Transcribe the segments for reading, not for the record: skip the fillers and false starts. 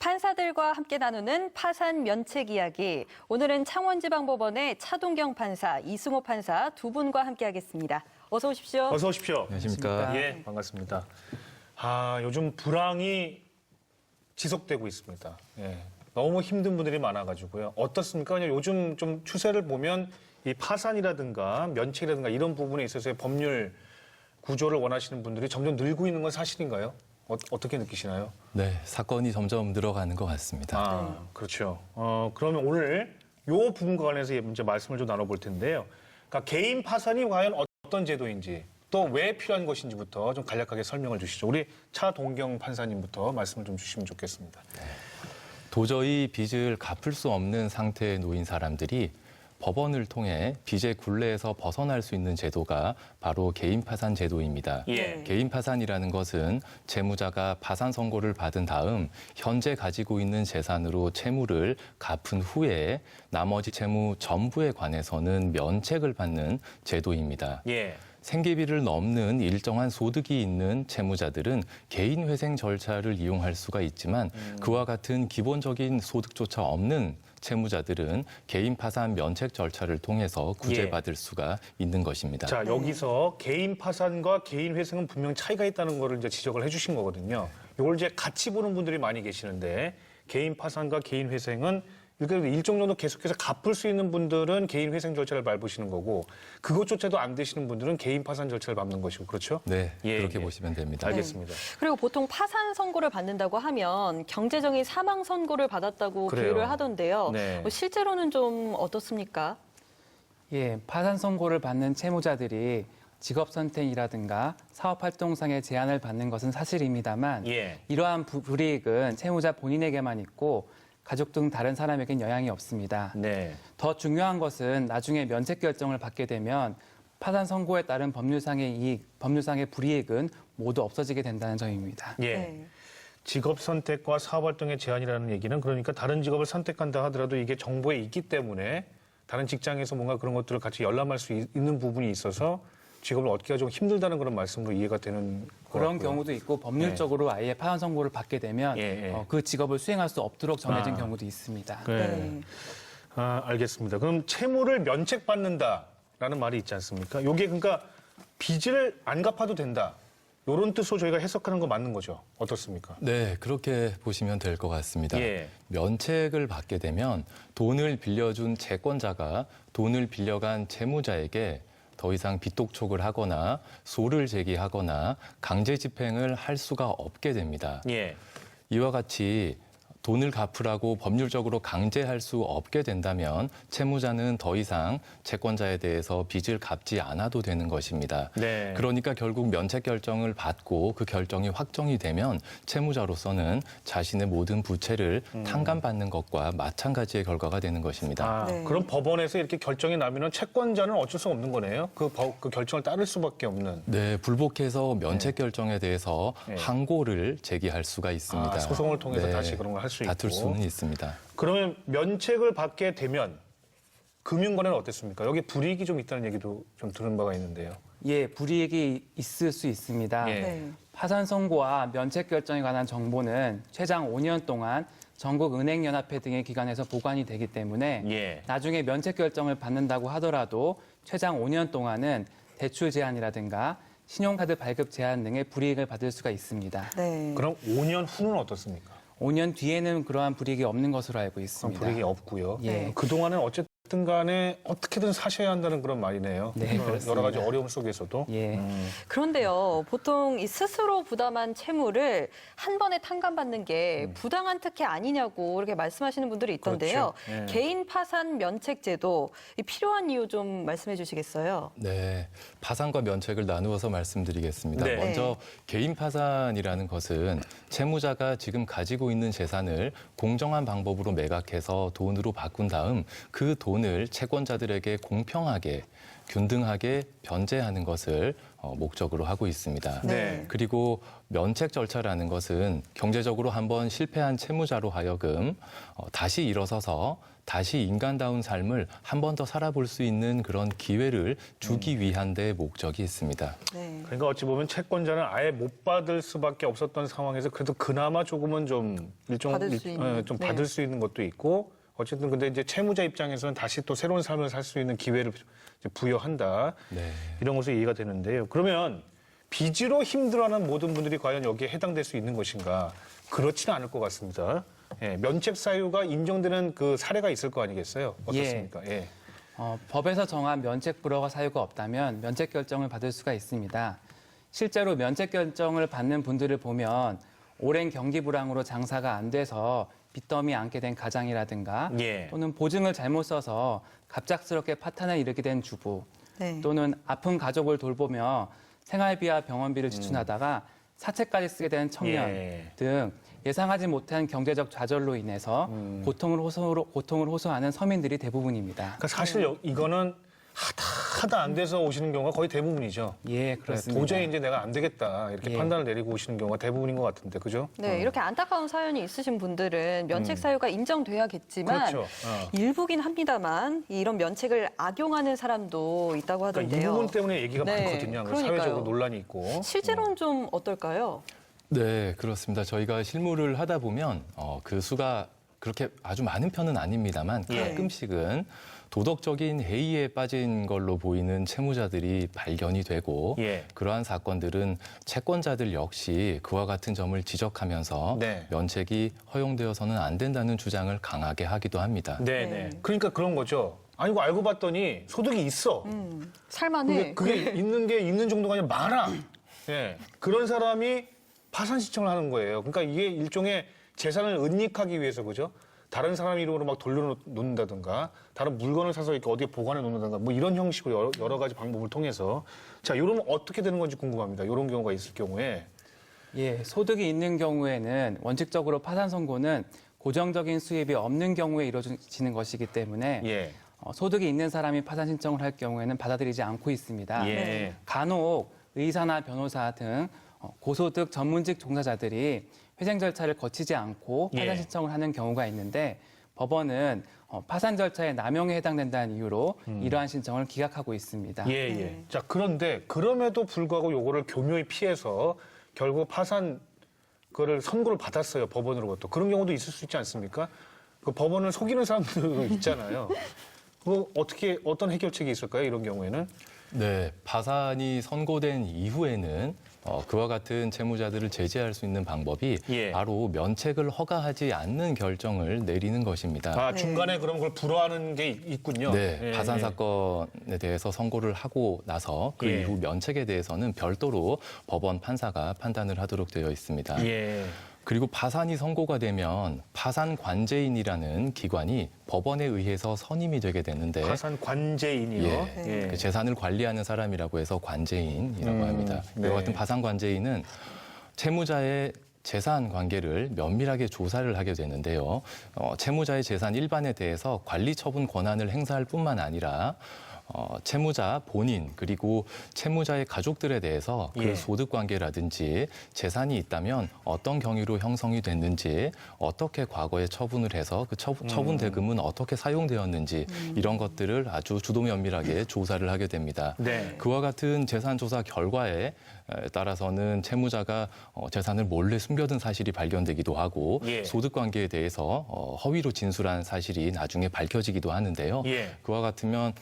판사들과 함께 나누는 파산 면책 이야기. 오늘은 창원지방법원의 차동경 판사, 이승호 판사 두 분과 함께하겠습니다. 어서 오십시오. 어서 오십시오. 안녕하십니까. 예, 반갑습니다. 요즘 불황이 지속되고 있습니다. 예, 너무 힘든 분들이 많아가지고요. 어떻습니까? 그냥 요즘 좀 추세를 보면 이 파산이라든가 면책이라든가 이런 부분에 있어서의 법률 구조를 원하시는 분들이 점점 늘고 있는 건 사실인가요? 어떻게 느끼시나요? 네, 사건이 점점 늘어가는 것 같습니다. 그렇죠. 그러면 오늘 이 부분과 관련해서 이제 말씀을 좀 나눠볼 텐데요. 그러니까 개인 파산이 과연 어떤 제도인지 또 왜 필요한 것인지부터 좀 간략하게 설명을 주시죠. 우리 차동경 판사님부터 말씀을 좀 주시면 좋겠습니다. 도저히 빚을 갚을 수 없는 상태에 놓인 사람들이 법원을 통해 빚의 굴레에서 벗어날 수 있는 제도가 바로 개인 파산 제도입니다. 예. 개인 파산이라는 것은 채무자가 파산 선고를 받은 다음 현재 가지고 있는 재산으로 채무를 갚은 후에 나머지 채무 전부에 관해서는 면책을 받는 제도입니다. 예. 생계비를 넘는 일정한 소득이 있는 채무자들은 개인 회생 절차를 이용할 수가 있지만 그와 같은 기본적인 소득조차 없는 채무자들은 개인 파산 면책 절차를 통해서 구제받을 수가 있는 것입니다. 자, 여기서 개인 파산과 개인 회생은 분명 차이가 있다는 거를 이제 지적을 해주신 거거든요. 이걸 이제 같이 보는 분들이 많이 계시는데 개인 파산과 개인 회생은 일정 정도 계속해서 갚을 수 있는 분들은 개인 회생 절차를 밟으시는 거고 그것조차도 안 되시는 분들은 개인 파산 절차를 밟는 것이고 그렇죠? 네, 예, 그렇게 예. 보시면 됩니다. 알겠습니다. 그리고 보통 파산 선고를 받는다고 하면 경제적인 사망 선고를 받았다고 그래요. 비유를 하던데요. 네. 실제로는 좀 어떻습니까? 예, 파산 선고를 받는 채무자들이 직업 선택이라든가 사업 활동상의 제한을 받는 것은 사실입니다만 예. 이러한 불이익은 채무자 본인에게만 있고 가족 등 다른 사람에겐 영향이 없습니다. 네. 더 중요한 것은 나중에 면책 결정을 받게 되면 파산 선고에 따른 법률상의 이익, 법률상의 불이익은 모두 없어지게 된다는 점입니다. 예. 네. 직업 선택과 사업 활동의 제한이라는 얘기는 그러니까 다른 직업을 선택한다 하더라도 이게 정보에 있기 때문에 다른 직장에서 뭔가 그런 것들을 같이 열람할 수 있는 부분이 있어서 직업을 얻기가 좀 힘들다는 그런 말씀으로 이해가 되는 것 그런 같고요. 경우도 있고 법률적으로 아예 파산 선고를 받게 되면 그 직업을 수행할 수 없도록 정해진 경우도 있습니다. 네. 알겠습니다. 그럼 채무를 면책받는다라는 말이 있지 않습니까? 이게 그러니까 빚을 안 갚아도 된다. 이런 뜻으로 저희가 해석하는 거 맞는 거죠? 어떻습니까? 네, 그렇게 보시면 될 것 같습니다. 예. 면책을 받게 되면 돈을 빌려준 채권자가 돈을 빌려간 채무자에게 더 이상 빚독촉을 하거나 소를 제기하거나 강제 집행을 할 수가 없게 됩니다. 예. 이와 같이 돈을 갚으라고 법률적으로 강제할 수 없게 된다면 채무자는 더 이상 채권자에 대해서 빚을 갚지 않아도 되는 것입니다. 네. 그러니까 결국 면책 결정을 받고 그 결정이 확정이 되면 채무자로서는 자신의 모든 부채를 탕감받는 것과 마찬가지의 결과가 되는 것입니다. 네. 그럼 법원에서 이렇게 결정이 나면 채권자는 어쩔 수 없는 거네요? 그 결정을 따를 수밖에 없는. 네, 불복해서 면책 결정에 대해서 네. 항고를 제기할 수가 있습니다. 소송을 통해서 네, 다시 그런 걸 할 수 있고. 다툴 수는 있습니다. 그러면 면책을 받게 되면 금융권에는 어땠습니까? 여기 불이익이 좀 있다는 얘기도 좀 들은 바가 있는데요. 예, 불이익이 있을 수 있습니다. 예. 네. 파산 선고와 면책 결정에 관한 정보는 최장 5년 동안 전국 은행연합회 등의 기관에서 보관이 되기 때문에 예. 나중에 면책 결정을 받는다고 하더라도 최장 5년 동안은 대출 제한이라든가 신용카드 발급 제한 등의 불이익을 받을 수가 있습니다. 네. 그럼 5년 후는 어떻습니까? 5년 뒤에는 그러한 불이익이 없는 것으로 알고 그럼 있습니다. 불이익이 없고요. 예. 그동안은 어쨌든 간에 어떻게든 사셔야 한다는 그런 말이네요. 네, 그렇습니다. 여러 가지 어려움 속에서도. 예. 그런데요, 보통 이 스스로 부담한 채무를 한 번에 탕감받는 게 부당한 특혜 아니냐고 이렇게 말씀하시는 분들이 있던데요. 그렇죠. 예. 개인 파산 면책 제도 이 필요한 이유 좀 말씀해 주시겠어요? 네, 파산과 면책을 나누어서 말씀드리겠습니다. 네. 먼저 개인 파산이라는 것은 채무자가 지금 가지고 있는 재산을 공정한 방법으로 매각해서 돈으로 바꾼 다음 그 돈을 채권자들에게 공평하게 균등하게 변제하는 것을 목적으로 하고 있습니다. 네. 그리고 면책 절차라는 것은 경제적으로 한번 실패한 채무자로 하여금 다시 일어서서 다시 인간다운 삶을 한 번 더 살아볼 수 있는 그런 기회를 주기 위한 데 목적이 있습니다. 네. 그러니까 어찌 보면 채권자는 아예 못 받을 수밖에 없었던 상황에서 그래도 그나마 조금은 좀 받을 수 있는. 좀 네. 받을 수 있는 것도 있고 어쨌든 근데 이제 채무자 입장에서는 다시 또 새로운 삶을 살 수 있는 기회를 이제 부여한다. 네. 이런 것으로 이해가 되는데요. 그러면 빚으로 힘들어하는 모든 분들이 과연 여기에 해당될 수 있는 것인가? 그렇지는 않을 것 같습니다. 예, 면책 사유가 인정되는 그 사례가 있을 거 아니겠어요? 어떻습니까? 예. 법에서 정한 면책 불허가 사유가 없다면 면책 결정을 받을 수가 있습니다. 실제로 면책 결정을 받는 분들을 보면 오랜 경기 불황으로 장사가 안 돼서 빚더미 안게 된 가장이라든가 예. 또는 보증을 잘못 써서 갑작스럽게 파탄을 일으게 된 주부 네. 또는 아픈 가족을 돌보며 생활비와 병원비를 지출하다가 사채까지 쓰게 된 청년 예. 등 예상하지 못한 경제적 좌절로 인해서 고통을 호소하는 서민들이 대부분입니다. 그러니까 사실 이거는 하다 안 돼서 오시는 경우가 거의 대부분이죠. 예, 그렇습니다. 도저히 이제 내가 안 되겠다 이렇게 예. 판단을 내리고 오시는 경우가 대부분인 것 같은데, 그죠? 네, 이렇게 안타까운 사연이 있으신 분들은 면책 사유가 인정돼야겠지만 그렇죠. 일부긴 합니다만 이런 면책을 악용하는 사람도 있다고 그러니까 이 하던데요. 부분 때문에 얘기가 네, 많거든요. 그러니까요. 사회적으로 논란이 있고. 실제로는 좀 어떨까요? 네, 그렇습니다. 저희가 실무를 하다 보면 그 수가 그렇게 아주 많은 편은 아닙니다만 예. 가끔씩은 도덕적인 해이에 빠진 걸로 보이는 채무자들이 발견이 되고 예. 그러한 사건들은 채권자들 역시 그와 같은 점을 지적하면서 네. 면책이 허용되어서는 안 된다는 주장을 강하게 하기도 합니다. 네네. 네. 그러니까 그런 거죠. 아니고 알고 봤더니 소득이 있어. 살만해. 그게 있는 게 있는 정도가 아니라 많아. 예. 그런 사람이 파산 신청을 하는 거예요. 그러니까 이게 일종의 재산을 은닉하기 위해서, 그죠? 다른 사람 이름으로 막 돌려놓는다든가 다른 물건을 사서 이렇게 어디에 보관해 놓는다든가 뭐 이런 형식으로 여러 가지 방법을 통해서 자, 이러면 어떻게 되는 건지 궁금합니다. 이런 경우가 있을 경우에. 예, 소득이 있는 경우에는 원칙적으로 파산 선고는 고정적인 수입이 없는 경우에 이루어지는 것이기 때문에 예. 소득이 있는 사람이 파산 신청을 할 경우에는 받아들이지 않고 있습니다. 예. 간혹 의사나 변호사 등 고소득 전문직 종사자들이 회생 절차를 거치지 않고 파산 예. 신청을 하는 경우가 있는데 법원은 파산 절차에 남용에 해당된다는 이유로 이러한 신청을 기각하고 있습니다. 예, 예. 자, 그런데 그럼에도 불구하고 요거를 교묘히 피해서 결국 파산 그거를 선고를 받았어요. 법원으로부터. 그런 경우도 있을 수 있지 않습니까? 그 법원을 속이는 사람들도 있잖아요. 그거 어떤 해결책이 있을까요? 이런 경우에는? 네, 파산이 선고된 이후에는 그와 같은 채무자들을 제재할 수 있는 방법이 예. 바로 면책을 허가하지 않는 결정을 내리는 것입니다. 아, 네. 중간에 그럼 그걸 불허하는 게 있군요. 네, 예, 파산 예. 사건에 대해서 선고를 하고 나서 그 예. 이후 면책에 대해서는 별도로 법원 판사가 판단을 하도록 되어 있습니다. 예. 그리고 파산이 선고가 되면 파산 관제인이라는 기관이 법원에 의해서 선임이 되게 되는데 파산 관제인이요. 예. 예. 그 재산을 관리하는 사람이라고 해서 관제인이라고 합니다. 네. 이와 같은 파산 관제인은 채무자의 재산 관계를 면밀하게 조사를 하게 되는데요. 채무자의 재산 일반에 대해서 관리 처분 권한을 행사할 뿐만 아니라 채무자 본인 그리고 채무자의 가족들에 대해서 그 예. 소득 관계라든지 재산이 있다면 어떤 경위로 형성이 됐는지 어떻게 과거에 처분을 해서 그 처분 대금은 어떻게 사용되었는지 이런 것들을 아주 주도 면밀하게 조사를 하게 됩니다. 네. 그와 같은 재산 조사 결과에 따라서는 채무자가 재산을 몰래 숨겨둔 사실이 발견되기도 하고 예. 소득 관계에 대해서 허위로 진술한 사실이 나중에 밝혀지기도 하는데요. 예. 그와 같으면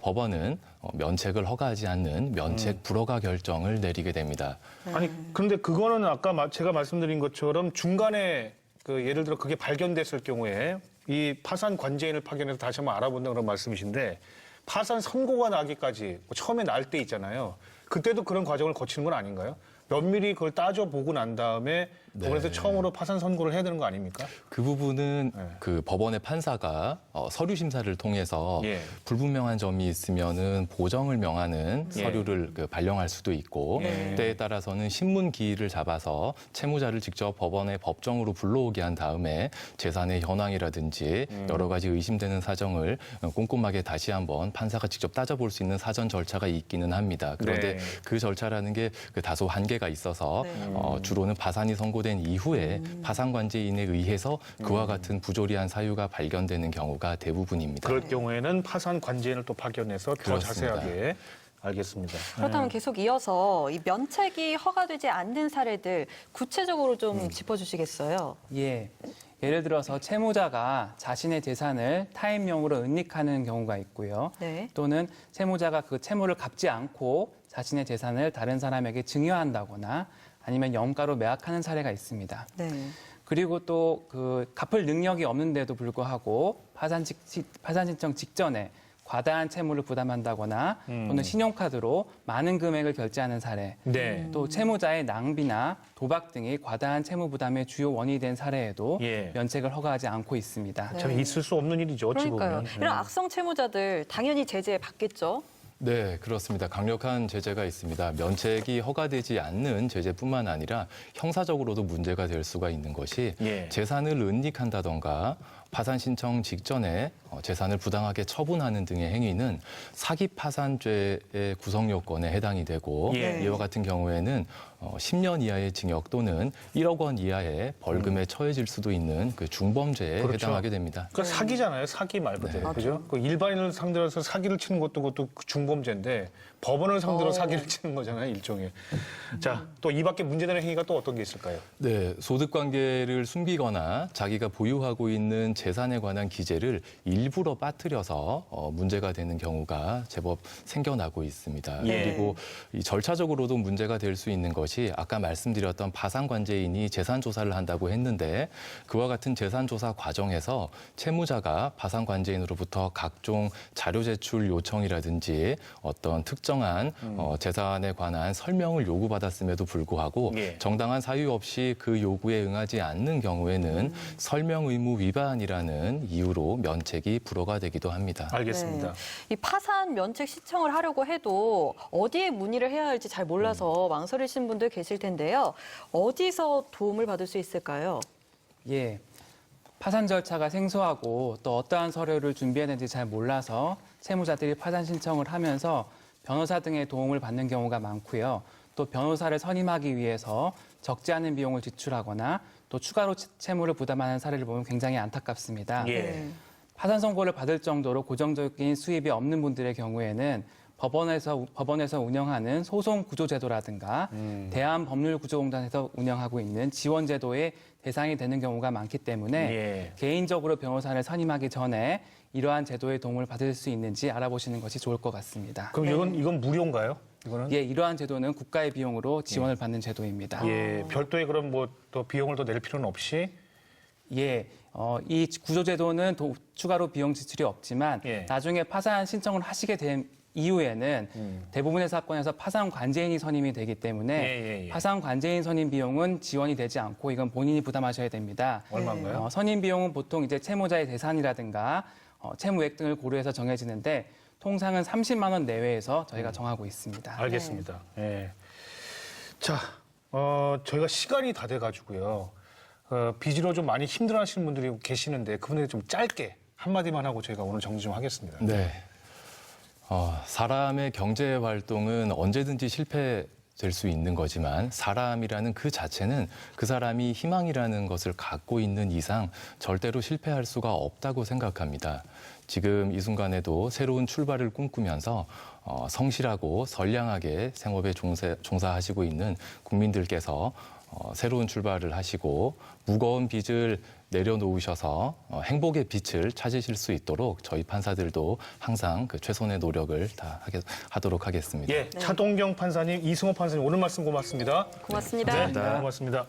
법원은 면책을 허가하지 않는 면책 불허가 결정을 내리게 됩니다. 아니, 그런데 그거는 아까 제가 말씀드린 것처럼 중간에 그 예를 들어 그게 발견됐을 경우에 이 파산 관제인을 파견해서 다시 한번 알아본다 그런 말씀이신데 파산 선고가 나기까지 처음에 날 때 있잖아요. 그때도 그런 과정을 거치는 건 아닌가요? 면밀히 그걸 따져보고 난 다음에 네. 그래서 처음으로 파산 선고를 해야 되는 거 아닙니까? 그 부분은 네. 그 법원의 판사가 서류 심사를 통해서 예. 불분명한 점이 있으면은 보정을 명하는 예. 서류를 발령할 수도 있고 예. 때에 따라서는 신문 기일을 잡아서 채무자를 직접 법원에 법정으로 불러오게 한 다음에 재산의 현황이라든지 여러 가지 의심되는 사정을 꼼꼼하게 다시 한번 판사가 직접 따져볼 수 있는 사전 절차가 있기는 합니다. 그런데 네. 그 절차라는 게 다소 한계가 있어서 네. 주로는 파산이 선고된 이후에 파산관제인에 의해서 그와 같은 부조리한 사유가 발견되는 경우가 대부분입니다. 그럴 경우에는 파산 관제인을 또 파견해서 더 그렇습니다. 자세하게 알겠습니다. 그렇다면 계속 이어서 이 면책이 허가되지 않는 사례들 구체적으로 좀 짚어주시겠어요? 예. 예를 들어서 채무자가 자신의 재산을 타인명으로 은닉하는 경우가 있고요. 네. 또는 채무자가 그 채무를 갚지 않고 자신의 재산을 다른 사람에게 증여한다거나 아니면 염가로 매각하는 사례가 있습니다. 네. 그리고 또 그 갚을 능력이 없는데도 불구하고 파산 신청 직전에 과다한 채무를 부담한다거나 또는 신용카드로 많은 금액을 결제하는 사례, 네. 또 채무자의 낭비나 도박 등이 과다한 채무 부담의 주요 원인이 된 사례에도 예. 면책을 허가하지 않고 있습니다. 참 있을 수 없는 일이죠. 어찌 그러니까요. 보면. 이런 악성 채무자들 당연히 제재 받겠죠? 네, 그렇습니다. 강력한 제재가 있습니다. 면책이 허가되지 않는 제재뿐만 아니라 형사적으로도 문제가 될 수가 있는 것이 예. 재산을 은닉한다던가 파산 신청 직전에 재산을 부당하게 처분하는 등의 행위는 사기 파산죄의 구성 요건에 해당이 되고 예. 이와 같은 경우에는 10년 이하의 징역 또는 1억 원 이하의 벌금에 처해질 수도 있는 그 중범죄에 그렇죠. 해당하게 됩니다. 그러니까 사기잖아요. 사기 말 그대로. 그죠? 그 일반인을 상대로 해서 사기를 치는 것도 그것도 중범죄인데 법원을 상대로 사기를 치는 거잖아요. 일종의. 자, 또 이 밖에 문제되는 행위가 또 어떤 게 있을까요? 네, 소득 관계를 숨기거나 자기가 보유하고 있는 재산에 관한 기재를 일부러 빠뜨려서 문제가 되는 경우가 제법 생겨나고 있습니다. 예. 그리고 이 절차적으로도 문제가 될 수 있는 것이 아까 말씀드렸던 파산관제인이 재산 조사를 한다고 했는데 그와 같은 재산 조사 과정에서 채무자가 파산관제인으로부터 각종 자료 제출 요청이라든지 어떤 특정한 재산에 관한 설명을 요구받았음에도 불구하고 예. 정당한 사유 없이 그 요구에 응하지 않는 경우에는 설명 의무 위반이라는 이유로 면책이 불허가 되기도 합니다. 알겠습니다. 네. 이 파산 면책 신청을 하려고 해도 어디에 문의를 해야 할지 잘 몰라서 망설이신 분들 계실 텐데요. 어디서 도움을 받을 수 있을까요? 예. 파산 절차가 생소하고 또 어떠한 서류를 준비해야 되는지 잘 몰라서 채무자들이 파산 신청을 하면서 변호사 등의 도움을 받는 경우가 많고요. 또 변호사를 선임하기 위해서 적지 않은 비용을 지출하거나 또 추가로 채무를 부담하는 사례를 보면 굉장히 안타깝습니다. 예. 파산 선고를 받을 정도로 고정적인 수입이 없는 분들의 경우에는 법원에서 운영하는 소송 구조 제도라든가 대한법률구조공단에서 운영하고 있는 지원 제도의 대상이 되는 경우가 많기 때문에 예. 개인적으로 변호사를 선임하기 전에 이러한 제도의 도움을 받을 수 있는지 알아보시는 것이 좋을 것 같습니다. 그럼 이건 무료인가요? 이거는? 예, 이러한 제도는 국가의 비용으로 지원을 받는 제도입니다. 예. 별도의 그럼 뭐 또 비용을 더 낼 필요는 없이 예, 이 구조제도는 추가로 비용 지출이 없지만 예. 나중에 파산 신청을 하시게 된 이후에는 대부분의 사건에서 파산 관제인이 선임이 되기 때문에 예. 파산 관제인 선임 비용은 지원이 되지 않고 이건 본인이 부담하셔야 됩니다. 얼마인가요? 선임 비용은 보통 이제 채무자의 재산이라든가 채무액 등을 고려해서 정해지는데 통상은 30만 원 내외에서 저희가 정하고 있습니다. 알겠습니다. 예. 자, 저희가 시간이 다 돼가지고요. 빚으로 좀 많이 힘들어하시는 분들이 계시는데 그분에게 좀 짧게 한마디만 하고 저희가 오늘 정리 좀 하겠습니다. 네. 사람의 경제 활동은 언제든지 실패될 수 있는 거지만 사람이라는 그 자체는 그 사람이 희망이라는 것을 갖고 있는 이상 절대로 실패할 수가 없다고 생각합니다. 지금 이 순간에도 새로운 출발을 꿈꾸면서 성실하고 선량하게 생업에 종사하시고 있는 국민들께서 새로운 출발을 하시고 무거운 빚을 내려놓으셔서 행복의 빛을 찾으실 수 있도록 저희 판사들도 항상 그 최선의 노력을 하도록 하겠습니다. 예, 차동경 판사님, 이승호 판사님 오늘 말씀 고맙습니다. 고맙습니다. 네, 고맙습니다.